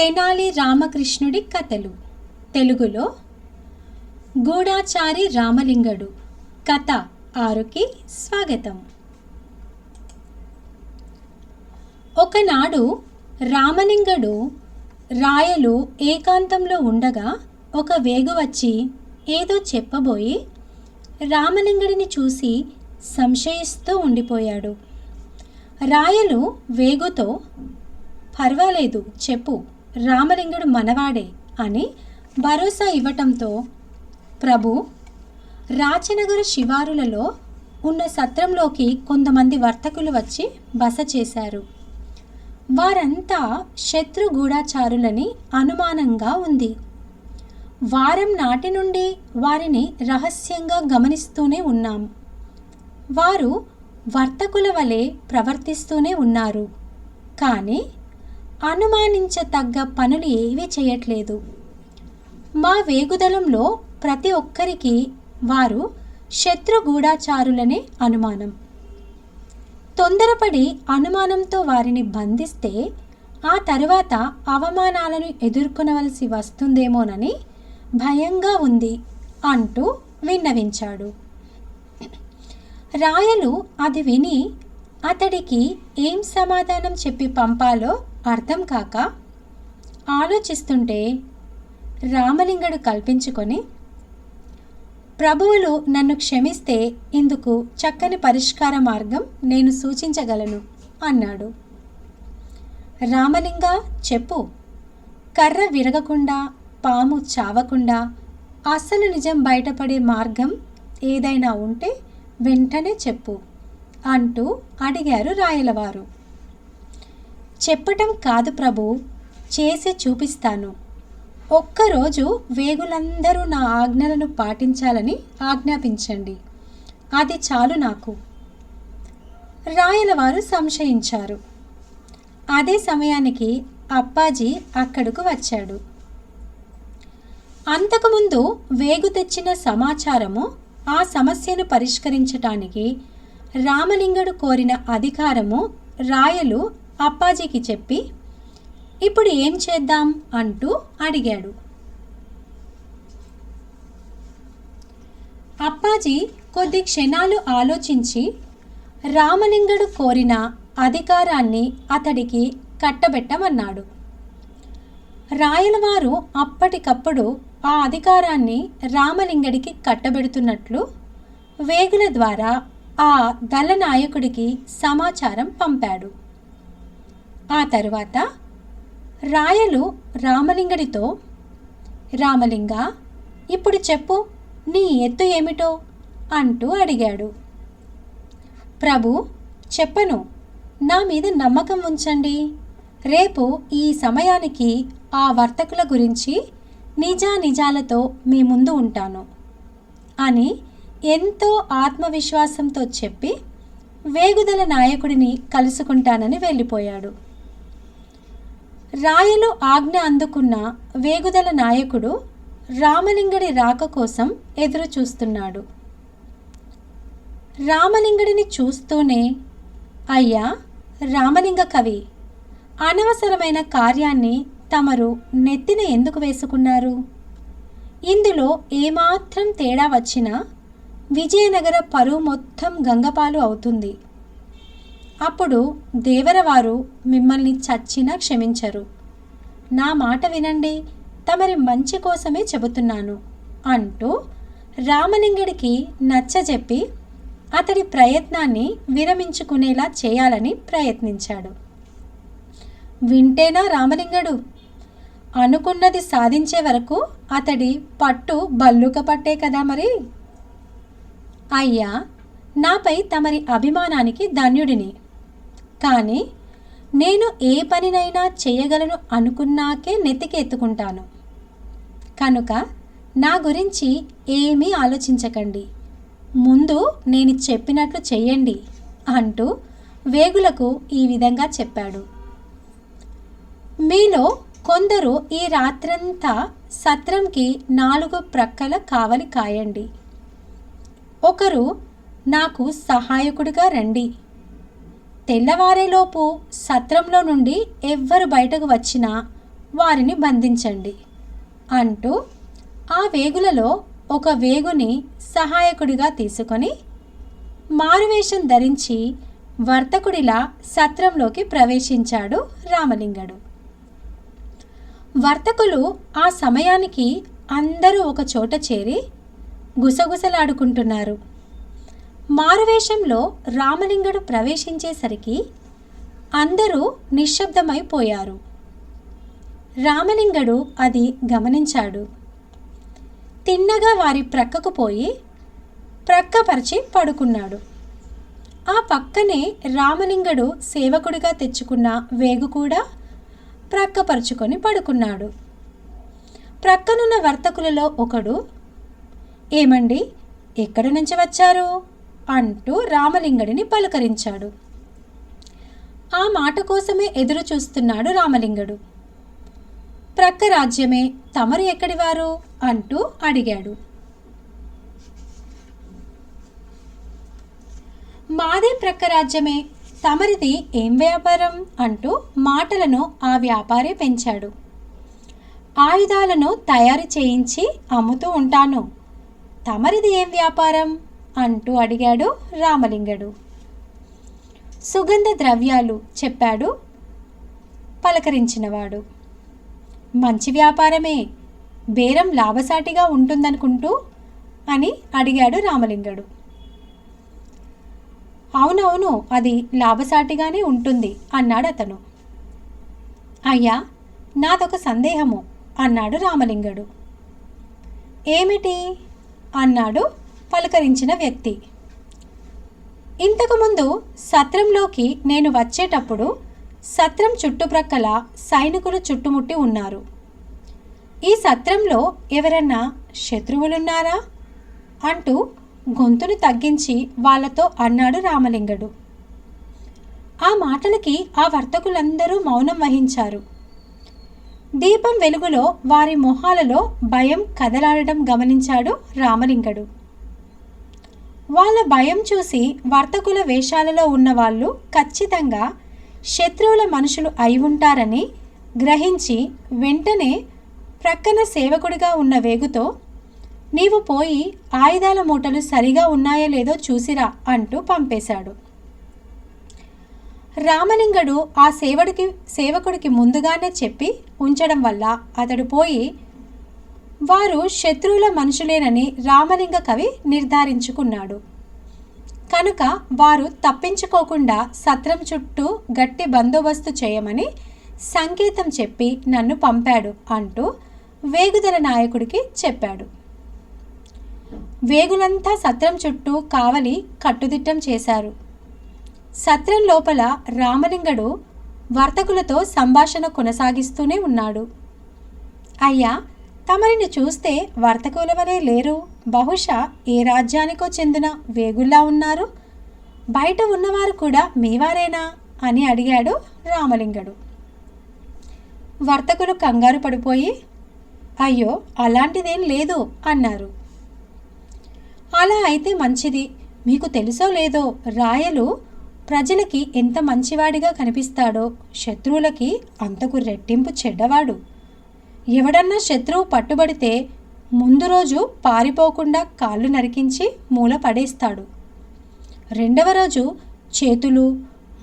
తెనాలి రామకృష్ణుడి కథలు. తెలుగులో గూఢాచారి రామలింగడు. కథ 6కి స్వాగతం. ఒకనాడు రామలింగడు రాయలు ఏకాంతంలో ఉండగా ఒక వేగు వచ్చి ఏదో చెప్పబోయి రామలింగడిని చూసి సంశయిస్తూ ఉండిపోయాడు. రాయలు వేగుతో, పర్వాలేదు చెప్పు, రామలింగడు మనవాడే అని భరోసా ఇవ్వటంతో, ప్రభు, రాచనగర శివారులలో ఉన్న సత్రంలోకి కొంతమంది వర్తకులు వచ్చి బస చేశారు. వారంతా శత్రు గూఢాచారులని అనుమానంగా ఉంది. వారం నాటి నుండి వారిని రహస్యంగా గమనిస్తూనే ఉన్నాం. వారు వర్తకుల వలె ప్రవర్తిస్తూనే ఉన్నారు, కానీ అనుమానించతగ్గ పనులు ఏవీ చేయట్లేదు. మా వేగుదలంలో ప్రతి ఒక్కరికి వారు శత్రు గూఢాచారులనే అనుమానం. తొందరపడి అనుమానంతో వారిని బంధిస్తే ఆ తరువాత అవమానాలను ఎదుర్కొనవలసి వస్తుందేమోనని భయంగా ఉంది అంటూ విన్నవించాడు. రాయలు అది విని అతడికి ఏం సమాధానం చెప్పి పంపాలో అర్థం కాక ఆలోచిస్తుంటే, రామలింగడు కల్పించుకొని, ప్రభువులు నన్ను క్షమిస్తే ఇందుకు చక్కని పరిష్కార మార్గం నేను సూచించగలను అన్నాడు. రామలింగ, చెప్పు, కర్ర విరగకుండా, పాము చావకుండా అసలు నిజం బయటపడే మార్గం ఏదైనా ఉంటే వెంటనే చెప్పు అంటూ అడిగారు రాయలవారు. చెప్పటం కాదు ప్రభు, చేసి చూపిస్తాను. ఒక్కరోజు వేగులందరూ నా ఆజ్ఞలను పాటించాలని ఆజ్ఞాపించండి, అది చాలు నాకు. రాయలవారు సంశయించారు. అదే సమయానికి అప్పాజీ అక్కడకు వచ్చాడు. అంతకుముందు వేగు తెచ్చిన సమాచారము ఆ సమస్యను పరిష్కరించటానికి రామలింగడు కోరిన అధికారము రాయలు అప్పాజీకి చెప్పి, ఇప్పుడు ఏం చేద్దాం అంటూ అడిగాడు. అప్పాజీ కొద్ది క్షణాలు ఆలోచించి రామలింగడు కోరిన అధికారాన్ని అతడికి కట్టబెట్టమన్నాడు. రాయలవారు అప్పటికప్పుడు ఆ అధికారాన్ని రామలింగడికి కట్టబెడుతున్నట్లు వేగుల ద్వారా ఆ దళనాయకుడికి సమాచారం పంపాడు. ఆ తరువాత రాయలు రామలింగడితో, రామలింగ, ఇప్పుడు చెప్పు, నీ ఎత్తు ఏమిటో అంటూ అడిగాడు. ప్రభు, చెప్పను, నా మీద నమ్మకం ఉంచండి. రేపు ఈ సమయానికి ఆ వర్తకుల గురించి నిజానిజాలతో మీ ముందు ఉంటాను అని ఎంతో ఆత్మవిశ్వాసంతో చెప్పి వేగుదల నాయకుడిని కలుసుకుంటానని వెళ్ళిపోయాడు. రాయలు ఆజ్ఞ అందుకున్న వేగుదల నాయకుడు రామలింగడి రాక కోసం ఎదురు చూస్తున్నాడు. రామలింగడిని చూస్తూనే, అయ్యా రామలింగ కవి, అనవసరమైన కార్యాన్ని తమరు నెత్తిన ఎందుకు వేసుకున్నారు? ఇందులో ఏమాత్రం తేడా వచ్చినా విజయనగర పరువు మొత్తం గంగపాలు అవుతుంది. అప్పుడు దేవరవారు మిమ్మల్ని చచ్చినా క్షమించరు. నా మాట వినండి, తమరి మంచి కోసమే చెబుతున్నాను అంటూ రామలింగడికి నచ్చజెప్పి అతడి ప్రయత్నాన్ని విరమించుకునేలా చేయాలని ప్రయత్నించాడు. వింటేనా రామలింగడు? అనుకున్నది సాధించే వరకు అతడి పట్టు బల్లుక పట్టే కదా మరి. అయ్యా, నాపై తమరి అభిమానానికి ధన్యుడిని. కానీ నేను ఏ పనినైనా చేయగలను అనుకున్నాకే నెత్తికి ఎత్తుకుంటాను. కనుక నా గురించి ఏమీ ఆలోచించకండి, ముందు నేను చెప్పినట్లు చెయ్యండి అంటూ వేగులకు ఈ విధంగా చెప్పాడు. మీలో కొందరు ఈ రాత్రంతా సత్రంకి 4 ప్రక్కల కావలి కాయండి. ఒకరు నాకు సహాయకుడిగా రండి. తెల్లవారేలోపు సత్రంలో నుండి ఎవ్వరు బయటకు వచ్చినా వారిని బంధించండి అంటూ ఆ వేగులలో ఒక వేగుని సహాయకుడిగా తీసుకొని మారువేషం ధరించి వర్తకుడిలా సత్రంలోకి ప్రవేశించాడు రామలింగడు. వర్తకులు ఆ సమయానికి అందరూ ఒక చోట చేరి గుసగుసలాడుకుంటున్నారు. మారువేషంలో రామలింగడు ప్రవేశించేసరికి అందరూ నిశ్శబ్దమైపోయారు. రామలింగడు అది గమనించాడు. తిన్నగా వారి ప్రక్కకు పోయి ప్రక్కపరిచి పడుకున్నాడు. ఆ పక్కనే రామలింగడు సేవకుడిగా తెచ్చుకున్న వేగు కూడా ప్రక్కపరుచుకొని పడుకున్నాడు. ప్రక్కనున్న వర్తకులలో ఒకడు, ఏమండి, ఎక్కడి నుంచి వచ్చారు అంటూ రామలింగడిని పలకరించాడు. ఆ మాట కోసమే ఎదురు చూస్తున్నాడు రామలింగడు. ప్రక్క రాజ్యమే, తమరు ఎక్కడివారు అంటూ అడిగాడు. మాదే ప్రక్క రాజ్యమే, తమరిది ఏం వ్యాపారం అంటూ మాటలను ఆ వ్యాపారి పెంచాడు. ఆయుధాలను తయారు చేయించి అమ్ముతూ ఉంటాను, తమరిది ఏం వ్యాపారం అంటూ అడిగాడు రామలింగడు. సుగంధ ద్రవ్యాలు చెప్పాడు పలకరించినవాడు. మంచి వ్యాపారమే, బేరం లాభసాటిగా ఉంటుందనుకుంటూ అని అడిగాడు రామలింగడు. అవునవును, అది లాభసాటిగానే ఉంటుంది అన్నాడు అతను. అయ్యా, నాదొక సందేహము అన్నాడు రామలింగడు. ఏమిటి అన్నాడు పలకరించిన వ్యక్తి. ఇంతకుముందు సత్రంలోకి నేను వచ్చేటప్పుడు సత్రం చుట్టుప్రక్కల సైనికులు చుట్టుముట్టి ఉన్నారు. ఈ సత్రంలో ఎవరన్నా శత్రువులున్నారా అంటూ గొంతును తగ్గించి వాళ్లతో అన్నాడు రామలింగడు. ఆ మాటలకి ఆ వర్తకులందరూ మౌనం వహించారు. దీపం వెలుగులో వారి మొహాలలో భయం కదలాడడం గమనించాడు రామలింగడు. వాళ్ళ భయం చూసి వర్తకుల వేషాలలో ఉన్నవాళ్ళు ఖచ్చితంగా శత్రువుల మనుషులు అయి ఉంటారని గ్రహించి వెంటనే ప్రక్కన సేవకుడిగా ఉన్న వేగుతో, నీవు పోయి ఆయుధాల మూటలు సరిగా ఉన్నాయో లేదో చూసిరా అంటూ పంపేశాడు. రామలింగడు ఆ సేవకుడికి ముందుగానే చెప్పి ఉంచడం వల్ల అతడు పోయి వారు శత్రువుల మనుషులేనని రామలింగ కవి నిర్ధారించుకున్నాడు. కనుక వారు తప్పించుకోకుండా సత్రం చుట్టూ గట్టి బందోబస్తు చేయమని సంకేతం చెప్పి నన్ను పంపాడు అంటూ వేగుదల నాయకుడికి చెప్పాడు. వేగులంతా సత్రం చుట్టూ కావలి కట్టుదిట్టం చేశారు. సత్రం లోపల రామలింగడు వర్తకులతో సంభాషణ కొనసాగిస్తూనే ఉన్నాడు. అయ్యా, తమరిని చూస్తే వర్తకుల వలె లేరు, బహుశా ఏ రాజ్యానికో చెందిన వేగుల్లా ఉన్నారు, బయట ఉన్నవారు కూడా మీవారేనా అని అడిగాడు రామలింగడు. వర్తకులు కంగారు పడిపోయి, అయ్యో, అలాంటిదేం లేదు అన్నారు. అలా అయితే మంచిది. మీకు తెలుసో లేదో, రాయలు ప్రజలకి ఎంత మంచివాడిగా కనిపిస్తాడో, శత్రువులకి అంతకు రెట్టింపు చెడ్డవాడు. ఎవడన్నా శత్రువు పట్టుబడితే ముందు రోజు పారిపోకుండా కాళ్ళు నరికించి మూల పడేస్తాడు. రెండవ రోజు చేతులు,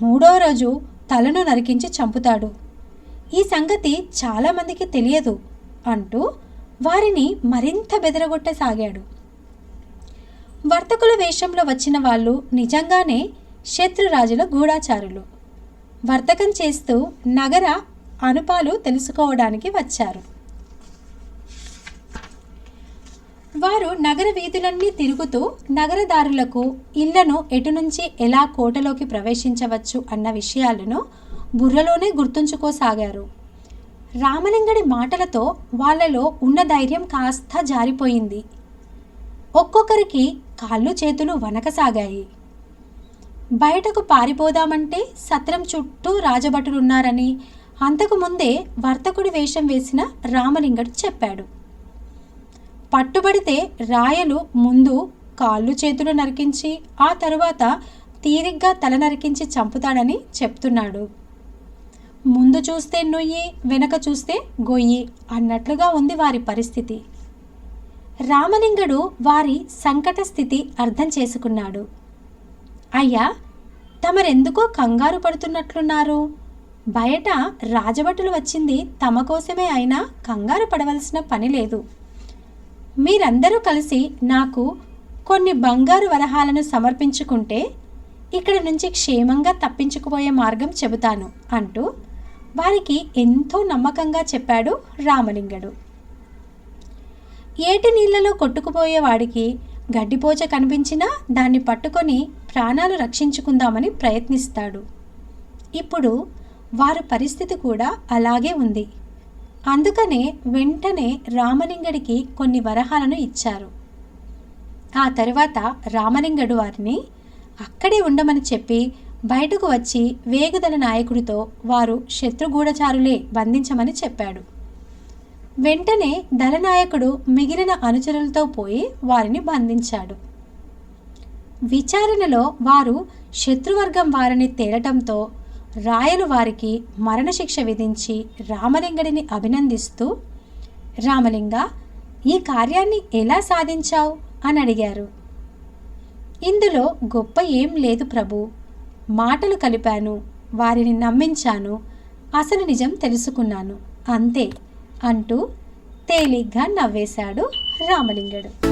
మూడవ రోజు తలను నరికించి చంపుతాడు. ఈ సంగతి చాలామందికి తెలియదు అంటూ వారిని మరింత బెదరగొట్టసాగాడు. వర్తకుల వేషంలో వచ్చిన వాళ్ళు నిజంగానే శత్రురాజుల గూఢాచారులు. వర్తకం చేస్తూ నగర అనుపాలు తెలుసుకోవడానికి వచ్చారు. వారు నగర వీధులన్నీ తిరుగుతూ నగరదారులకు ఇళ్లను ఎటు నుంచి ఎలా కోటలోకి ప్రవేశించవచ్చు అన్న విషయాలను బుర్రలోనే గుర్తుంచుకోసాగారు. రామలింగడి మాటలతో వాళ్ళలో ఉన్న ధైర్యం కాస్త జారిపోయింది. ఒక్కొక్కరికి కాళ్ళు చేతులు వనకసాగాయి. బయటకు పారిపోదామంటే సత్రం చుట్టూ రాజభటులున్నారని అంతకుముందే వర్తకుడి వేషం వేసిన రామలింగడు చెప్పాడు. పట్టుబడితే రాయలు ముందు కాళ్ళు చేతులు నరికించి ఆ తరువాత తీరిగ్గా తల నరికించి చంపుతాడని చెప్తున్నాడు. ముందు చూస్తే నుయ్యి, వెనక చూస్తే గొయ్యి అన్నట్లుగా ఉంది వారి పరిస్థితి. రామలింగడు వారి సంకట స్థితి అర్థం చేసుకున్నాడు. అయ్యా, తమరెందుకో కంగారు పడుతున్నట్లున్నారు. బయట రాజభటులు వచ్చింది తమ కోసమే అయినా కంగారు పడవలసిన పని లేదు. మీరందరూ కలిసి నాకు కొన్ని బంగారు వరహాలను సమర్పించుకుంటే ఇక్కడ నుంచి క్షేమంగా తప్పించుకుపోయే మార్గం చెబుతాను అంటూ వారికి ఎంతో నమ్మకంగా చెప్పాడు రామలింగడు. ఏటి నీళ్లలో కొట్టుకుపోయేవాడికి గడ్డిపోచ కనిపించినా దాన్ని పట్టుకొని ప్రాణాలు రక్షించుకుందామని ప్రయత్నిస్తాడు. ఇప్పుడు వారి పరిస్థితి కూడా అలాగే ఉంది. అందుకనే వెంటనే రామలింగడికి కొన్ని వరహాలను ఇచ్చారు. ఆ తరువాత రామలింగడు వారిని అక్కడే ఉండమని చెప్పి బయటకు వచ్చి వేగుదల నాయకుడితో వారు శత్రుగూఢచారులే బంధించమని చెప్పాడు. వెంటనే దళనాయకుడు మిగిలిన అనుచరులతో పోయి వారిని బంధించాడు. విచారణలో వారు శత్రువర్గం వారిని తేలటంతో రాయలు వారికి మరణశిక్ష విధించి రామలింగడిని అభినందిస్తూ, రామలింగ, ఈ కార్యాన్ని ఎలా సాధించావు అని అడిగారు. ఇందులో గొప్ప ఏం లేదు ప్రభు, మాటలు కలిపాను, వారిని నమ్మించాను, అసలు నిజం తెలుసుకున్నాను అంతే అంటూ తేలిగ్గా నవ్వేశాడు రామలింగడు.